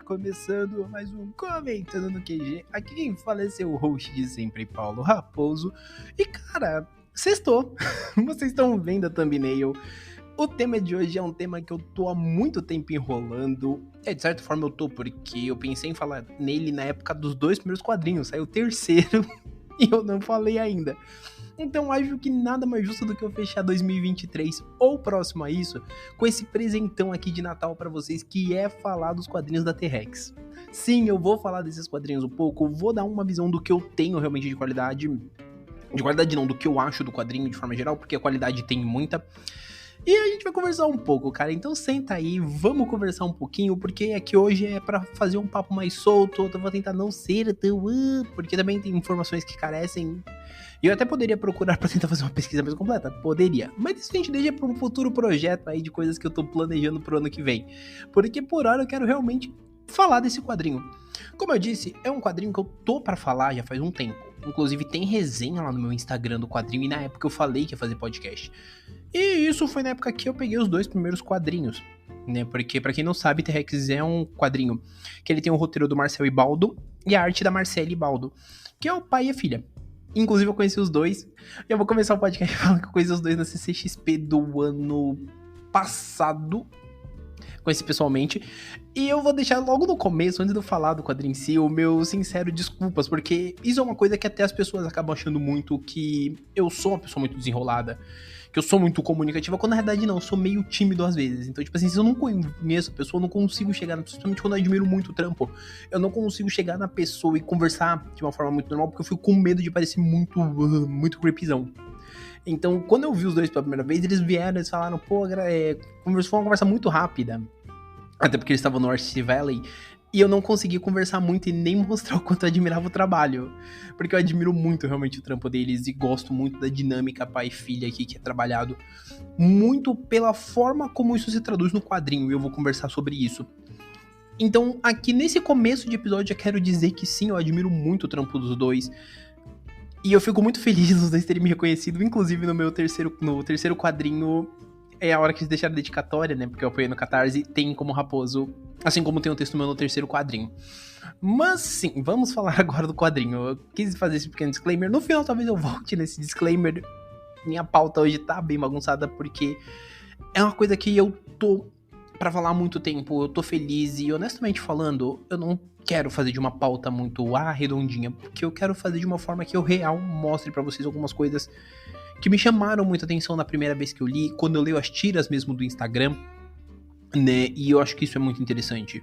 começando mais um Comentando no QG. Aqui quem fala é seu host de sempre, Paulo Raposo. E cara, sextou. Vocês estão vendo a thumbnail. O tema de hoje é um tema que eu tô há muito tempo enrolando. De certa forma eu tô, porque eu pensei em falar nele na época dos 2 primeiros quadrinhos. Saiu o terceiro e eu não falei ainda. Então acho que nada mais justo do que eu fechar 2023 ou próximo a isso com esse presentão aqui de Natal pra vocês, que é falar dos quadrinhos da T-Rex. Sim, eu vou falar desses quadrinhos um pouco, vou dar uma visão do que eu tenho realmente de qualidade não, do que eu acho do quadrinho de forma geral, porque a qualidade tem muita. E a gente vai conversar um pouco, cara, então senta aí, vamos conversar um pouquinho, porque aqui hoje é pra fazer um papo mais solto, eu vou tentar não ser tão... porque também tem informações que carecem. E eu até poderia procurar pra tentar fazer uma pesquisa mais completa, poderia, mas isso a gente deixa pra um futuro projeto aí de coisas que eu tô planejando pro ano que vem, porque por hora eu quero realmente falar desse quadrinho. Como eu disse, é um quadrinho que eu tô pra falar já faz um tempo, inclusive tem resenha lá no meu Instagram do quadrinho, e na época eu falei que ia fazer podcast. E isso foi na época que eu peguei os 2 primeiros quadrinhos, né? Porque, pra quem não sabe, T-Rex é um quadrinho que ele tem o roteiro do Marcel Ibaldo e a arte da Marcele Ibaldo, que é o pai e a filha. Inclusive, eu conheci os dois. Eu vou começar o podcast falando que eu conheci os dois na CCXP do ano passado. Conheci pessoalmente. E eu vou deixar logo no começo, antes de eu falar do quadrinho em si, o meu sincero desculpas, porque isso é uma coisa que até as pessoas acabam achando muito que eu sou uma pessoa muito desenrolada, que eu sou muito comunicativa, quando na verdade não, eu sou meio tímido às vezes. Então, tipo assim, se eu não conheço a pessoa, eu não consigo chegar na pessoa, principalmente quando eu admiro muito o trampo, eu não consigo chegar na pessoa e conversar de uma forma muito normal, porque eu fico com medo de parecer muito creepyzão. Então, quando eu vi os dois pela primeira vez, eles vieram, eles falaram, pô, foi uma conversa muito rápida, até porque eles estavam no North Valley, e eu não consegui conversar muito e nem mostrar o quanto eu admirava o trabalho. Porque eu admiro muito realmente o trampo deles e gosto muito da dinâmica pai e filha aqui que é trabalhado. Muito pela forma como isso se traduz no quadrinho, e eu vou conversar sobre isso. Então, aqui nesse começo de episódio, eu quero dizer que sim, eu admiro muito o trampo dos dois. E eu fico muito feliz dos dois terem me reconhecido, inclusive no terceiro quadrinho. É a hora que eles deixaram a dedicatória, né? Porque eu apoiei no Catarse, tem como Raposo, assim como tem um texto meu no terceiro quadrinho. Mas sim, vamos falar agora do quadrinho. Eu quis fazer esse pequeno disclaimer. No final, talvez eu volte nesse disclaimer. Minha pauta hoje tá bem bagunçada, porque é uma coisa que eu tô pra falar há muito tempo. Eu tô feliz e, honestamente falando, eu não quero fazer de uma pauta muito redondinha, porque eu quero fazer de uma forma que eu real mostre pra vocês algumas coisas que me chamaram muita atenção na primeira vez que eu li, quando eu leio as tiras mesmo do Instagram, né, e eu acho que isso é muito interessante.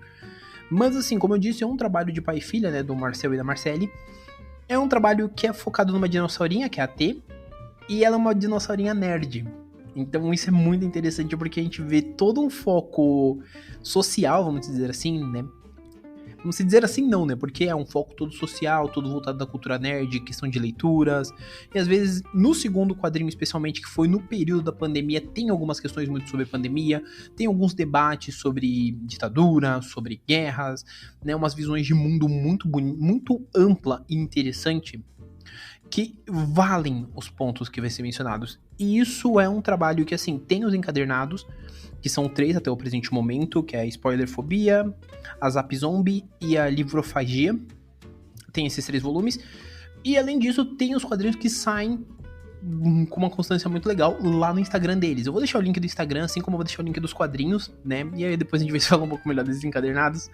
Mas assim, como eu disse, é um trabalho de pai e filha, né, do Marcel e da Marcele. É um trabalho que é focado numa dinossaurinha, que é a T, e ela é uma dinossaurinha nerd. Então isso é muito interessante, porque a gente vê todo um foco social, vamos dizer assim, né. Vamos dizer assim não, né? Porque é um foco todo social, todo voltado da cultura nerd, questão de leituras. E às vezes, no segundo quadrinho, especialmente, que foi no período da pandemia, tem algumas questões muito sobre pandemia, tem alguns debates sobre ditadura, sobre guerras, né? Umas visões de mundo muito ampla e interessante, que valem os pontos que vai ser mencionados. E isso é um trabalho que, assim, tem os encadernados, que são 3 até o presente momento, que é a Spoilerfobia, a Zap Zombie e a Livrofagia. Tem esses 3 volumes. E além disso, tem os quadrinhos que saem com uma constância muito legal lá no Instagram deles. Eu vou deixar o link do Instagram, assim como eu vou deixar o link dos quadrinhos, né? E aí depois a gente vai falar um pouco melhor desses encadernados.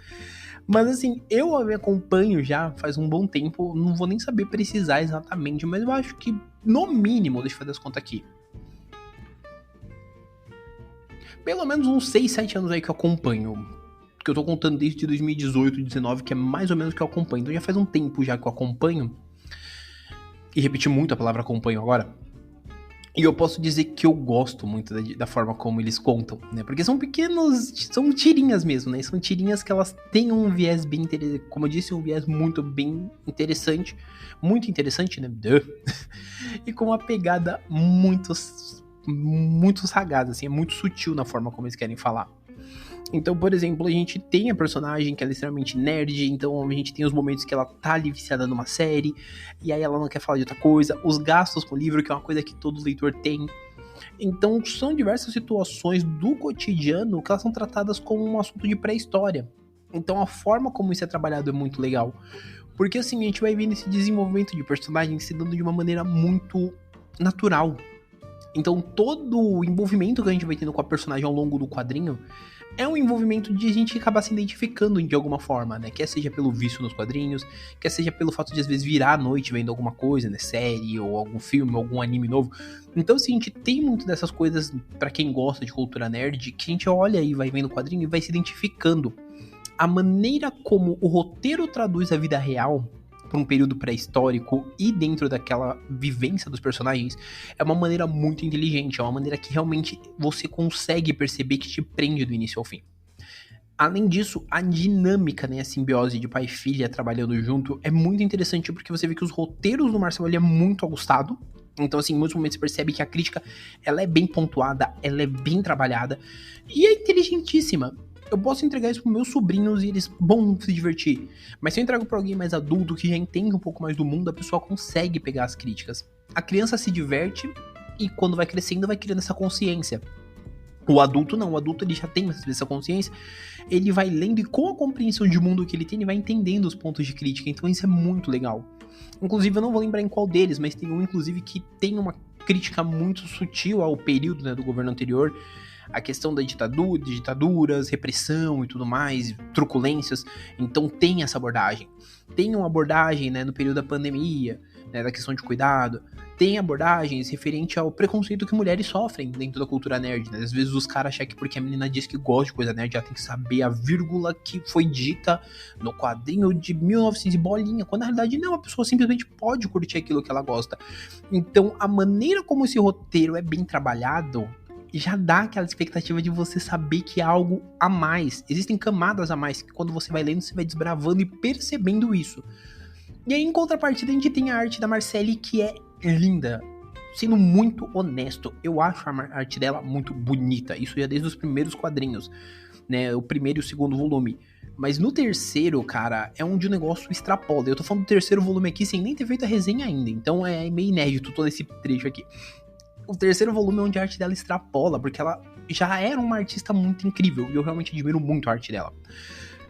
Mas assim, eu me acompanho já faz um bom tempo, não vou nem saber precisar exatamente, mas eu acho que, no mínimo, deixa eu fazer as contas aqui, pelo menos uns 6, 7 anos aí que eu acompanho. Que eu tô contando desde 2018, 2019, que é mais ou menos que eu acompanho. Então já faz um tempo já que eu acompanho. E repeti muito a palavra acompanho agora. E eu posso dizer que eu gosto muito da forma como eles contam, né? Porque são são tirinhas mesmo, né? São tirinhas que elas têm um viés bem interessante. Como eu disse, um viés muito bem interessante. Muito interessante, né? E com uma pegada muito sagaz, assim, é muito sutil na forma como eles querem falar. Então, por exemplo, a gente tem a personagem que ela é extremamente nerd, então a gente tem os momentos que ela tá ali viciada numa série, e aí ela não quer falar de outra coisa, os gastos com o livro, que é uma coisa que todo leitor tem. Então, são diversas situações do cotidiano que elas são tratadas como um assunto de pré-história. Então a forma como isso é trabalhado é muito legal. Porque assim, a gente vai vendo esse desenvolvimento de personagem se dando de uma maneira muito natural. Então todo o envolvimento que a gente vai tendo com a personagem ao longo do quadrinho é um envolvimento de a gente acabar se identificando de alguma forma, né? Quer seja pelo vício nos quadrinhos, quer seja pelo fato de às vezes virar à noite vendo alguma coisa, né? Série, ou algum filme, algum anime novo. Então, assim, a gente tem muito dessas coisas pra quem gosta de cultura nerd, que a gente olha e vai vendo o quadrinho e vai se identificando. A maneira como o roteiro traduz a vida real para um período pré-histórico e dentro daquela vivência dos personagens é uma maneira muito inteligente, é uma maneira que realmente você consegue perceber que te prende do início ao fim. Além disso, a dinâmica, né, a simbiose de pai e filha trabalhando junto é muito interessante porque você vê que os roteiros do Marcel ele é muito ajustado. Então, assim, em muitos momentos você percebe que a crítica ela é bem pontuada, ela é bem trabalhada e é inteligentíssima. Eu posso entregar isso pros meus sobrinhos e eles vão se divertir. Mas se eu entrego pra alguém mais adulto, que já entende um pouco mais do mundo, a pessoa consegue pegar as críticas. A criança se diverte e quando vai crescendo vai criando essa consciência. O adulto não, o adulto ele já tem essa consciência, ele vai lendo e com a compreensão de mundo que ele tem, ele vai entendendo os pontos de crítica, então isso é muito legal. Inclusive eu não vou lembrar em qual deles, mas tem um inclusive que tem uma crítica muito sutil ao período, né, do governo anterior, a questão da ditaduras, repressão e tudo mais, truculências, então tem essa abordagem. Tem uma abordagem, né, no período da pandemia, né, da questão de cuidado, tem abordagens referente ao preconceito que mulheres sofrem dentro da cultura nerd, né? Às vezes os caras acham que porque a menina diz que gosta de coisa nerd, ela tem que saber a vírgula que foi dita no quadrinho de 1900 e bolinha, quando na realidade não, a pessoa simplesmente pode curtir aquilo que ela gosta. Então a maneira como esse roteiro é bem trabalhado já dá aquela expectativa de você saber que há algo a mais. Existem camadas a mais que quando você vai lendo, você vai desbravando e percebendo isso. E aí, em contrapartida, a gente tem a arte da Marcelle, que é linda. Sendo muito honesto, eu acho a arte dela muito bonita. Isso já desde os primeiros quadrinhos, né? O primeiro e o segundo volume. Mas no terceiro, cara, é onde o negócio extrapola. Eu tô falando do terceiro volume aqui sem nem ter feito a resenha ainda. Então é meio inédito todo esse trecho aqui. O terceiro volume é onde a arte dela extrapola, porque ela já era uma artista muito incrível. E eu realmente admiro muito a arte dela.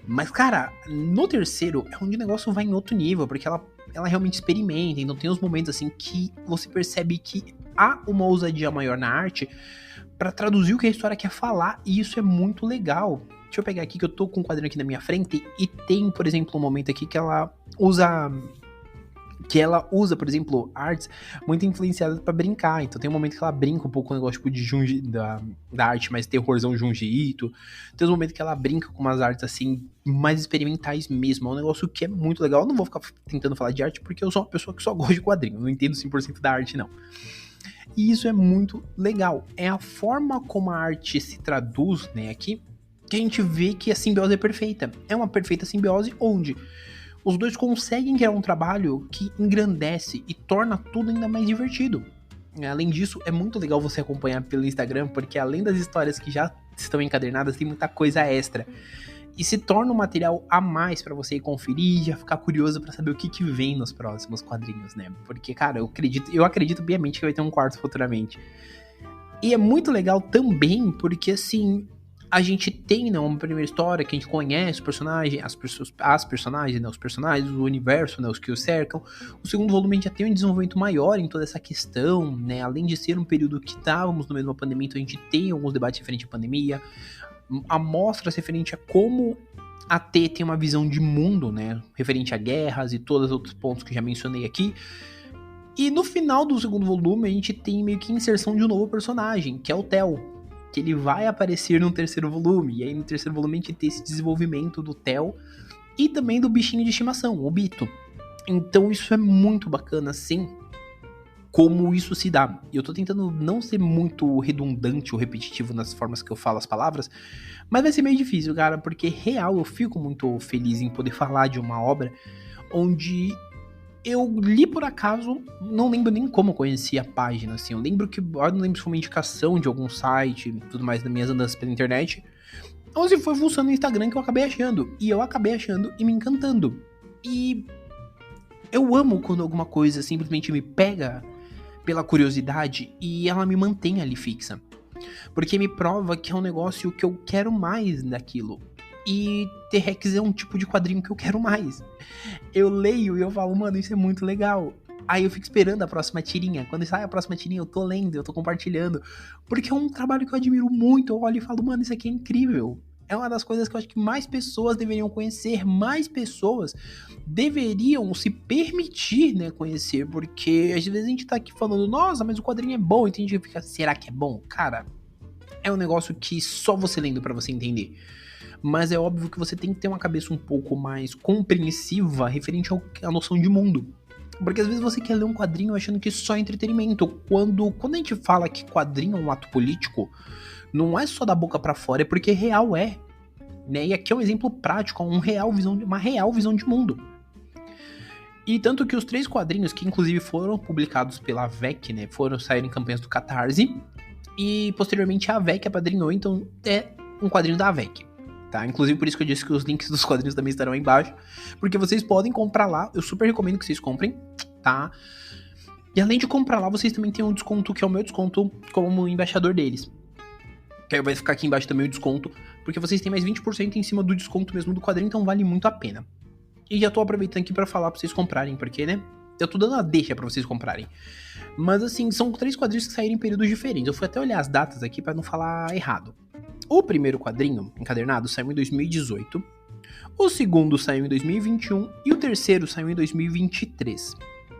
Mas, cara, no terceiro é onde o negócio vai em outro nível, porque ela realmente experimenta, então tem uns momentos assim que você percebe que há uma ousadia maior na arte pra traduzir o que a história quer falar, e isso é muito legal. Deixa eu pegar aqui que eu tô com um quadrinho aqui na minha frente e tem, por exemplo, um momento aqui que ela usa, por exemplo, artes muito influenciadas pra brincar. Então tem um momento que ela brinca um pouco com o negócio tipo, de Junji, da arte mais terrorzão Junji Ito. Tem um momento que ela brinca com umas artes assim, mais experimentais mesmo. É um negócio que é muito legal. Eu não vou ficar tentando falar de arte porque eu sou uma pessoa que só gosta de quadrinho. Eu não entendo 100% da arte, não. E isso é muito legal. É a forma como a arte se traduz, né, aqui, que a gente vê que a simbiose é perfeita. É uma perfeita simbiose onde os dois conseguem criar um trabalho que engrandece e torna tudo ainda mais divertido. Além disso, é muito legal você acompanhar pelo Instagram, porque além das histórias que já estão encadernadas, tem muita coisa extra. E se torna um material a mais pra você ir conferir e já ficar curioso pra saber o que vem nos próximos quadrinhos, né? Porque, cara, eu acredito piamente que vai ter um quarto futuramente. E é muito legal também porque, assim, a gente tem, né, uma primeira história que a gente conhece o personagem, as personagens, né, os personagens, o universo, né, os que o cercam. O segundo volume a gente já tem um desenvolvimento maior em toda essa questão, né, além de ser um período que estávamos no meio de uma pandemia, então a gente tem alguns debates referentes à pandemia, amostras referente a como a T tem uma visão de mundo, né, referente a guerras e todos os outros pontos que já mencionei aqui. E no final do segundo volume a gente tem meio que a inserção de um novo personagem, que é o Theo, que ele vai aparecer no terceiro volume. E aí no terceiro volume a gente tem esse desenvolvimento do Theo e também do bichinho de estimação, o Bito. Então isso é muito bacana, assim, como isso se dá. E eu tô tentando não ser muito redundante ou repetitivo nas formas que eu falo as palavras, mas vai ser meio difícil, cara, porque real eu fico muito feliz em poder falar de uma obra onde eu li por acaso, não lembro nem como eu conheci a página, assim, eu não lembro se foi uma indicação de algum site e tudo mais das minhas andanças pela internet, ou se foi funcionando no Instagram que eu acabei achando, e eu acabei achando e me encantando. E eu amo quando alguma coisa simplesmente me pega pela curiosidade e ela me mantém ali fixa, porque me prova que é um negócio que eu quero mais daquilo. E T-Rex é um tipo de quadrinho que eu quero mais. Eu leio e eu falo, mano, isso é muito legal. Aí eu fico esperando a próxima tirinha. Quando sai a próxima tirinha, eu tô lendo, eu tô compartilhando. Porque é um trabalho que eu admiro muito. Eu olho e falo, mano, isso aqui é incrível. É uma das coisas que eu acho que mais pessoas deveriam conhecer. Mais pessoas deveriam se permitir, né, conhecer. Porque às vezes a gente tá aqui falando, nossa, mas o quadrinho é bom. E tem gente que fica, será que é bom? Cara, é um negócio que só você lendo pra você entender. Mas é óbvio que você tem que ter uma cabeça um pouco mais compreensiva referente à noção de mundo. Porque às vezes você quer ler um quadrinho achando que só é entretenimento. Quando a gente fala que quadrinho é um ato político, não é só da boca pra fora, é porque real é. Né? E aqui é um exemplo prático, uma real visão de mundo. E tanto que os 3 quadrinhos, que inclusive foram publicados pela VEC, né, saíram em campanhas do Catarse, e posteriormente a VEC apadrinhou, então é um quadrinho da VEC. Tá? Inclusive por isso que eu disse que os links dos quadrinhos também estarão aí embaixo, porque vocês podem comprar lá, eu super recomendo que vocês comprem, tá? E além de comprar lá, vocês também têm um desconto, que é o meu desconto como embaixador deles. Que aí vai ficar aqui embaixo também o desconto, porque vocês têm mais 20% em cima do desconto mesmo do quadrinho, então vale muito a pena. E já tô aproveitando aqui pra falar pra vocês comprarem, porque, né, eu tô dando a deixa pra vocês comprarem. Mas assim, são 3 quadrinhos que saíram em períodos diferentes, eu fui até olhar as datas aqui pra não falar errado. O primeiro quadrinho, encadernado, saiu em 2018, o segundo saiu em 2021 e o terceiro saiu em 2023,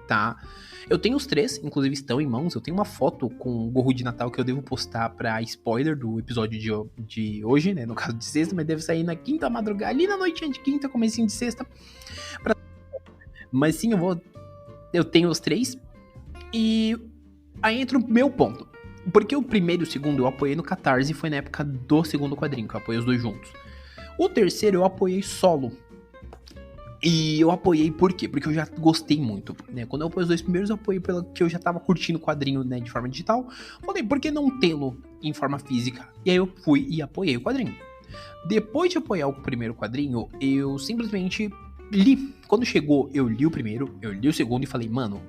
tá? Eu tenho os 3, inclusive estão em mãos, eu tenho uma foto com o gorro de Natal que eu devo postar pra spoiler do episódio de hoje, né, no caso de sexta, mas deve sair na quinta madrugada, ali na noitinha de quinta, comecinho de sexta. Mas sim, eu tenho os 3 e aí entra o meu ponto. Porque o primeiro e o segundo eu apoiei no Catarse, foi na época do segundo quadrinho, que eu apoiei os 2 juntos. O terceiro eu apoiei solo. E eu apoiei por quê? Porque eu já gostei muito, né? Quando eu apoiei os 2 primeiros, eu apoiei pelo que eu já tava curtindo o quadrinho, né, de forma digital. Falei, por que não tê-lo em forma física? E aí eu fui e apoiei o quadrinho. Depois de apoiar o primeiro quadrinho, eu simplesmente li. Quando chegou, eu li o primeiro, eu li o segundo e falei, mano,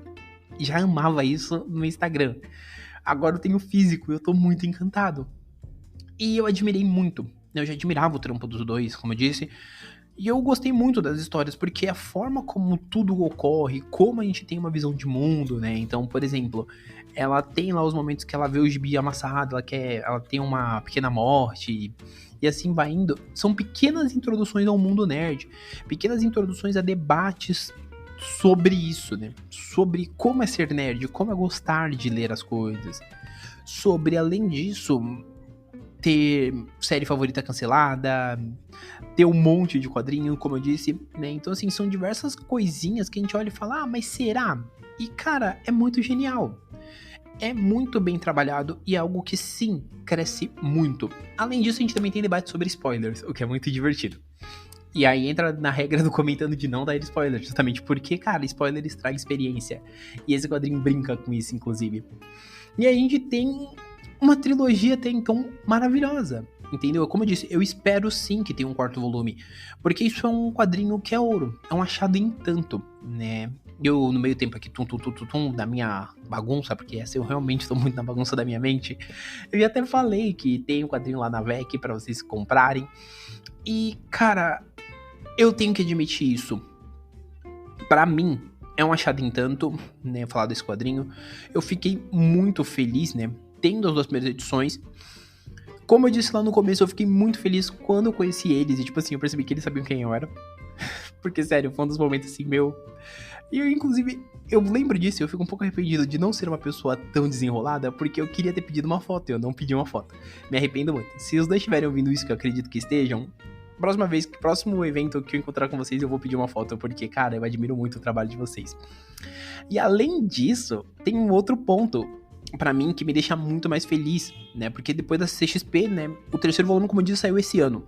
já amava isso no Instagram. Agora eu tenho físico e eu tô muito encantado. E eu admirei muito. Eu já admirava o trampo dos 2, como eu disse. E eu gostei muito das histórias, porque a forma como tudo ocorre, como a gente tem uma visão de mundo, né? Então, por exemplo, ela tem lá os momentos que ela vê o gibi amassado, ela tem uma pequena morte, e assim vai indo. São pequenas introduções ao mundo nerd, pequenas introduções a debates sobre isso, né? Sobre como é ser nerd, como é gostar de ler as coisas. Sobre, além disso, ter série favorita cancelada, ter um monte de quadrinho, como eu disse, né? Então, assim, são diversas coisinhas que a gente olha e fala, ah, mas será? E, cara, é muito genial. É muito bem trabalhado e é algo que, sim, cresce muito. Além disso, a gente também tem debate sobre spoilers, o que é muito divertido. E aí entra na regra do comentando de não dar spoiler, justamente porque, cara, spoiler estraga experiência. E esse quadrinho brinca com isso, inclusive. E aí a gente tem uma trilogia até então maravilhosa, entendeu? Como eu disse, eu espero sim que tenha um 4º volume, porque isso é um quadrinho que é ouro, é um achado em tanto, né? Eu, no meio tempo aqui, da minha bagunça, porque essa eu realmente estou muito na bagunça da minha mente, eu já até falei que tem um quadrinho lá na VEC pra vocês comprarem, e, cara, eu tenho que admitir isso. Pra mim, é um achado em tanto, né, falar desse quadrinho. Eu fiquei muito feliz, né, tendo as 2 primeiras edições. Como eu disse lá no começo, eu fiquei muito feliz quando eu conheci eles. E, tipo assim, eu percebi que eles sabiam quem eu era. Porque, sério, foi um dos momentos, assim, meu... E, inclusive, eu lembro disso, eu fico um pouco arrependido de não ser uma pessoa tão desenrolada, porque eu queria ter pedido uma foto, eu não pedi uma foto. Me arrependo muito. Se os 2 estiverem ouvindo isso, que eu acredito que estejam... Próximo evento que eu encontrar com vocês, eu vou pedir uma foto, porque, cara, eu admiro muito o trabalho de vocês. E além disso, tem um outro ponto pra mim que me deixa muito mais feliz, né? Porque depois da CXP, né, o 3º volume, como eu disse, saiu esse ano.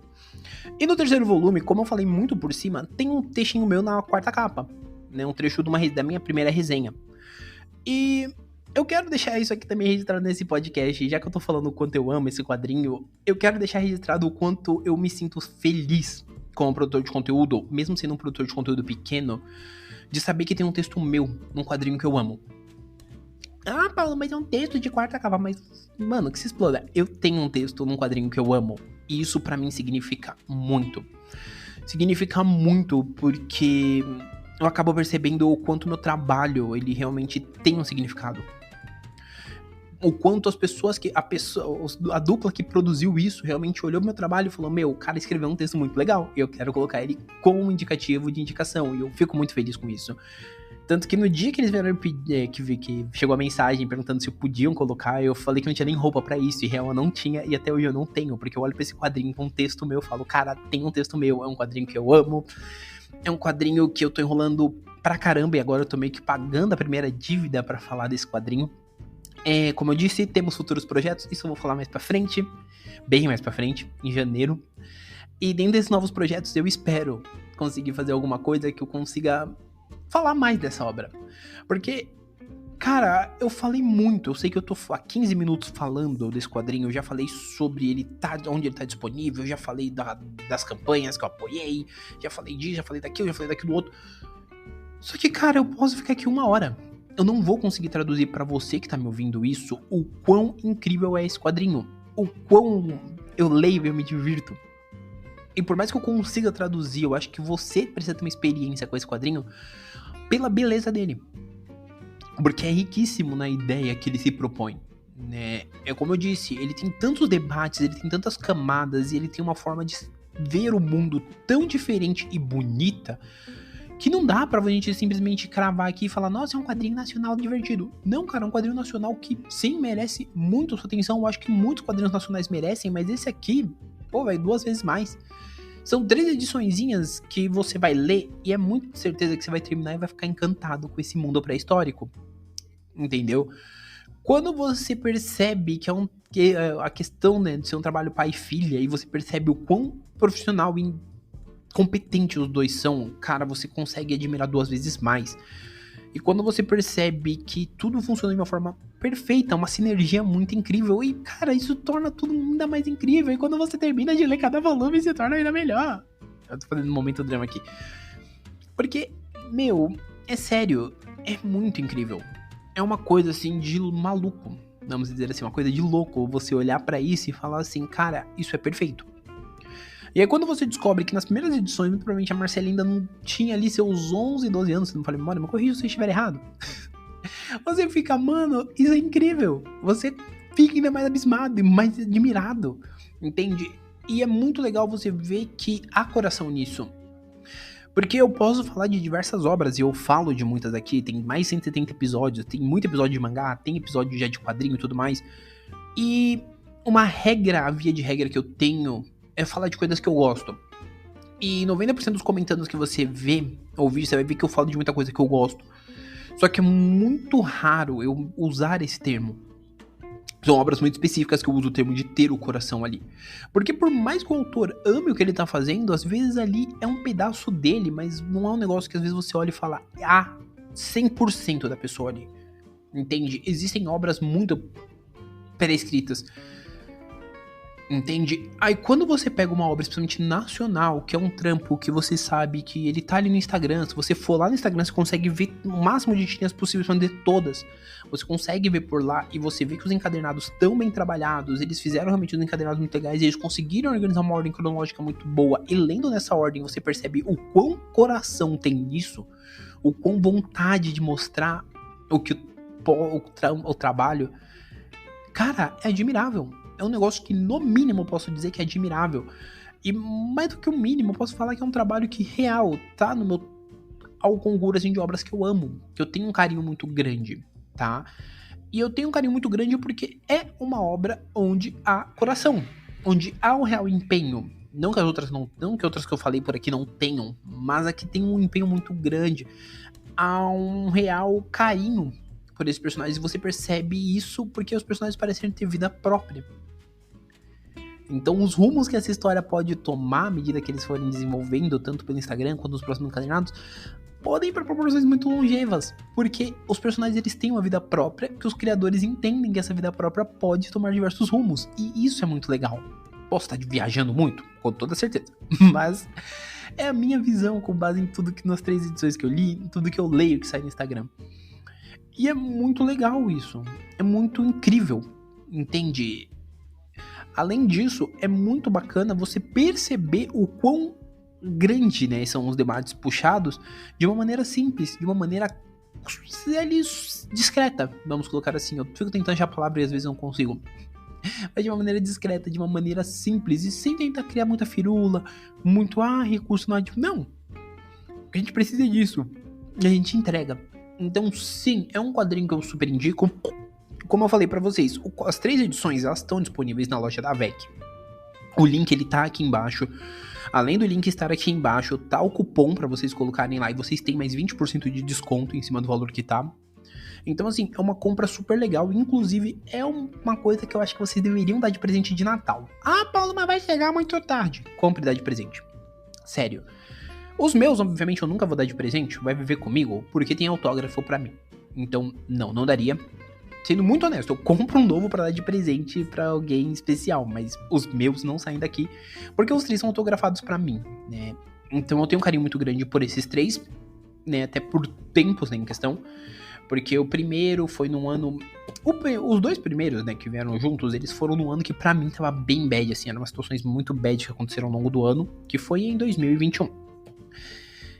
E no 3º volume, como eu falei muito por cima, tem um textinho meu na 4ª capa, né? Um trecho da minha primeira resenha. E eu quero deixar isso aqui também registrado nesse podcast, já que eu tô falando o quanto eu amo esse quadrinho, eu quero deixar registrado o quanto eu me sinto feliz como produtor de conteúdo, mesmo sendo um produtor de conteúdo pequeno, de saber que tem um texto meu num quadrinho que eu amo. Ah, Paulo, mas é um texto de 4ª capa, mas, mano, que se exploda. Eu tenho um texto num quadrinho que eu amo, e isso pra mim significa muito. significa muito, porque eu acabo percebendo o quanto meu trabalho, ele realmente tem um significado. O quanto as pessoas a dupla que produziu isso realmente olhou pro meu trabalho e falou, meu, o cara escreveu um texto muito legal, e eu quero colocar ele como um indicativo de indicação, e eu fico muito feliz com isso. Tanto que no dia que eles vieram pedir, que chegou a mensagem perguntando se podiam colocar, eu falei que não tinha nem roupa pra isso, e real eu não tinha, e até hoje eu não tenho, porque eu olho pra esse quadrinho com um texto meu, eu falo, cara, tem um texto meu, é um quadrinho que eu amo, é um quadrinho que eu tô enrolando pra caramba, e agora eu tô meio que pagando a primeira dívida pra falar desse quadrinho. Como eu disse, temos futuros projetos, isso eu vou falar mais pra frente, bem mais pra frente, em janeiro. E dentro desses novos projetos eu espero conseguir fazer alguma coisa que eu consiga falar mais dessa obra. Porque, cara, eu falei muito, eu sei que eu tô há 15 minutos falando desse quadrinho, eu já falei sobre ele, onde ele tá disponível, já falei das campanhas que eu apoiei, já falei disso, já falei daquilo, já falei daquilo outro. Só que, cara, eu posso ficar aqui 1 hora. Eu não vou conseguir traduzir pra você que tá me ouvindo isso o quão incrível é esse quadrinho. O quão eu leio e eu me divirto. E por mais que eu consiga traduzir, eu acho que você precisa ter uma experiência com esse quadrinho pela beleza dele. Porque é riquíssimo na ideia que ele se propõe. Né? É como eu disse, ele tem tantos debates, ele tem tantas camadas, e ele tem uma forma de ver o mundo tão diferente e bonita, que não dá pra gente simplesmente cravar aqui e falar, nossa, é um quadrinho nacional divertido. Não, cara, é um quadrinho nacional que sim, merece muito sua atenção. Eu acho que muitos quadrinhos nacionais merecem, mas esse aqui, pô, vai 2 vezes mais. São 3 ediçõezinhas que você vai ler e é muito certeza que você vai terminar e vai ficar encantado com esse mundo pré-histórico. Entendeu? Quando você percebe que a questão, né, de ser um trabalho pai e filha, e você percebe o quão profissional e competente os dois são, cara, você consegue admirar 2 vezes mais. E quando você percebe que tudo funciona de uma forma perfeita, uma sinergia muito incrível, e cara, isso torna tudo ainda mais incrível. E quando você termina de ler cada volume, se torna ainda melhor. Eu tô fazendo um momento drama aqui. Porque, meu, é sério, é muito incrível. É uma coisa assim de maluco, vamos dizer assim, uma coisa de louco você olhar pra isso e falar assim, cara, isso é perfeito. E aí quando você descobre que nas primeiras edições, muito provavelmente a Marcela ainda não tinha ali seus 11, 12 anos, se não falei memória, mas corrija se eu estiver errado. Você fica, mano, isso é incrível. Você fica ainda mais abismado e mais admirado, entende? E é muito legal você ver que há coração nisso. Porque eu posso falar de diversas obras, e eu falo de muitas aqui, tem mais de 170 episódios, tem muito episódio de mangá, tem episódio já de quadrinho e tudo mais. E uma regra, a via de regra que eu tenho é falar de coisas que eu gosto. E 90% dos comentários que você vê, ouvir, você vai ver que eu falo de muita coisa que eu gosto. Só que é muito raro eu usar esse termo. São obras muito específicas que eu uso o termo de ter o coração ali. Porque por mais que o autor ame o que ele tá fazendo, às vezes ali é um pedaço dele, mas não é um negócio que às vezes você olha e fala, 100% da pessoa ali. Entende? Existem obras muito pré-escritas. Entende? Aí quando você pega uma obra especialmente nacional, que é um trampo que você sabe que ele tá ali no Instagram, se você for lá no Instagram, você consegue ver o máximo de tirinhas possíveis pra ler todas. Você consegue ver por lá e você vê que os encadernados estão bem trabalhados, eles fizeram realmente os encadernados muito legais, e eles conseguiram organizar uma ordem cronológica muito boa, e lendo nessa ordem você percebe o quão coração tem nisso, o quão vontade de mostrar o trabalho. Cara, é admirável. É um negócio que, no mínimo, eu posso dizer que é admirável. E mais do que o mínimo, eu posso falar que é um trabalho que, real, tá no meu ao concurso assim, de obras que eu amo. Que eu tenho um carinho muito grande, tá? E eu tenho um carinho muito grande porque é uma obra onde há coração. Onde há um real empenho. Não que as outras não que outras que eu falei por aqui não tenham. Mas aqui tem um empenho muito grande. Há um real carinho por esses personagens. E você percebe isso porque os personagens parecem ter vida própria. Então os rumos que essa história pode tomar à medida que eles forem desenvolvendo, tanto pelo Instagram quanto nos próximos encadernados, podem ir para proporções muito longevas, porque os personagens eles têm uma vida própria, que os criadores entendem que essa vida própria pode tomar diversos rumos, e isso é muito legal. Posso estar viajando muito? Com toda certeza, mas é a minha visão com base em tudo que nas 3 edições que eu li, em tudo que eu leio que sai no Instagram. E é muito legal isso, é muito incrível, entende? Além disso, é muito bacana você perceber o quão grande, né? São os debates puxados de uma maneira simples, de uma maneira discreta, vamos colocar assim. Eu fico tentando achar a palavra e às vezes não consigo. Mas de uma maneira discreta, de uma maneira simples e sem tentar criar muita firula, muito, recurso narrativo. Não. A gente precisa disso. E a gente entrega. Então, sim, é um quadrinho que eu super indico. Como eu falei pra vocês, as 3 edições, elas estão disponíveis na loja da AVEC. O link, ele tá aqui embaixo. Além do link estar aqui embaixo, tá o cupom pra vocês colocarem lá e vocês têm mais 20% de desconto em cima do valor que tá. Então, assim, é uma compra super legal. Inclusive, é uma coisa que eu acho que vocês deveriam dar de presente de Natal. Paulo, mas vai chegar muito tarde. Compre e dá de presente. Sério. Os meus, obviamente, eu nunca vou dar de presente. Vai viver comigo, porque tem autógrafo pra mim. Então, não daria. Sendo muito honesto, eu compro um novo pra dar de presente pra alguém especial. Mas os meus não saem daqui, porque os 3 são autografados pra mim, né? Então, eu tenho um carinho muito grande por esses 3, né? Até por tempos, né, em questão. Porque o primeiro foi num ano... Os 2 primeiros, né, que vieram juntos, eles foram num ano que pra mim tava bem bad, assim. Eram umas situações muito bad que aconteceram ao longo do ano, que foi em 2021.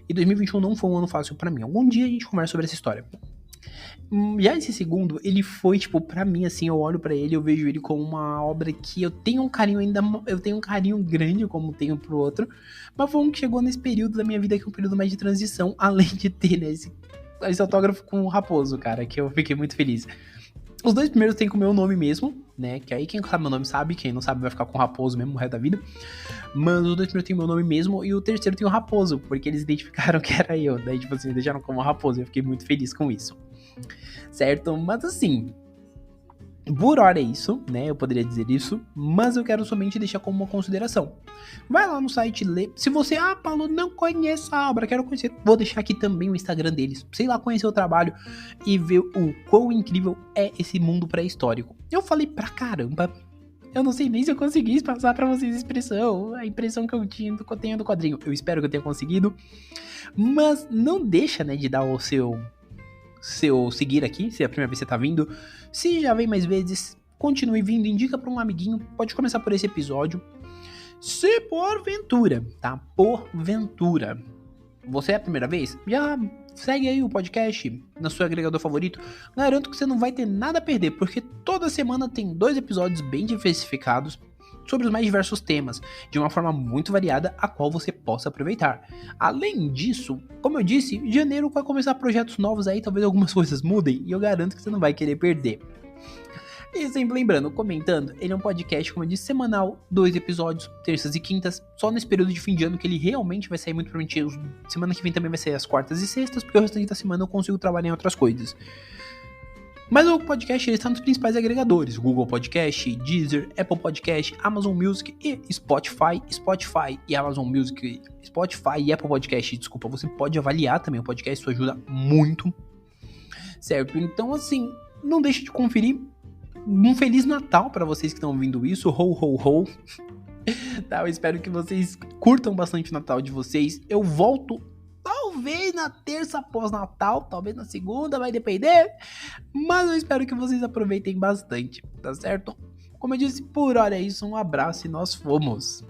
E 2021 não foi um ano fácil pra mim. Algum dia a gente conversa sobre essa história. Já esse segundo, ele foi, tipo, pra mim, assim, eu olho pra ele, eu vejo ele como uma obra que eu tenho um carinho eu tenho um carinho grande, como tenho pro outro, mas foi um que chegou nesse período da minha vida, que é um período mais de transição, além de ter, né, esse autógrafo com o Raposo, cara, que eu fiquei muito feliz. Os 2 primeiros tem com o meu nome mesmo, né, que aí quem sabe meu nome sabe, quem não sabe vai ficar com o Raposo mesmo o resto da vida. Mas os 2 primeiros tem o meu nome mesmo e o terceiro tem o Raposo, porque eles identificaram que era eu, daí tipo assim, deixaram como Raposo, eu fiquei muito feliz com isso. Certo? Mas assim, por hora é isso, né? Eu poderia dizer isso, mas eu quero somente deixar como uma consideração. Vai lá no site, lê. Se você, Paulo, não conhece a obra, quero conhecer, vou deixar aqui também o Instagram deles. Sei lá, conhecer o trabalho e ver o quão incrível é esse mundo pré-histórico. Eu falei pra caramba. Eu não sei nem se eu consegui passar pra vocês a impressão que eu tenho do quadrinho. Eu espero que eu tenha conseguido. Mas não deixa, né, de dar o seu seguir aqui, se é a primeira vez que você tá vindo. Se já vem mais vezes, continue vindo, indica pra um amiguinho. Pode começar por esse episódio. Se porventura, tá? Porventura, você é a primeira vez, já segue aí o podcast no seu agregador favorito. Garanto que você não vai ter nada a perder, porque toda semana tem 2 episódios bem diversificados sobre os mais diversos temas, de uma forma muito variada, a qual você possa aproveitar. Além disso, como eu disse, em janeiro vai começar projetos novos aí, talvez algumas coisas mudem, e eu garanto que você não vai querer perder. E sempre lembrando, comentando, ele é um podcast, como eu disse, semanal, 2 episódios, terças e quintas, só nesse período de fim de ano que ele realmente vai sair muito provavelmente. Semana que vem também vai sair as quartas e sextas, porque o restante da semana eu consigo trabalhar em outras coisas. Mas o podcast ele está nos principais agregadores: Google Podcast, Deezer, Apple Podcast, Amazon Music e Spotify. Spotify e Amazon Music, Spotify e Apple Podcast, desculpa, você pode avaliar também o podcast, isso ajuda muito, certo? Então assim, não deixe de conferir. Um Feliz Natal para vocês que estão ouvindo isso, ho, ho, ho. Tá, eu espero que vocês curtam bastante o Natal de vocês. Eu volto talvez na terça pós-Natal, talvez na segunda, vai depender. Mas eu espero que vocês aproveitem bastante, tá certo? Como eu disse, por hora é isso, um abraço e nós fomos.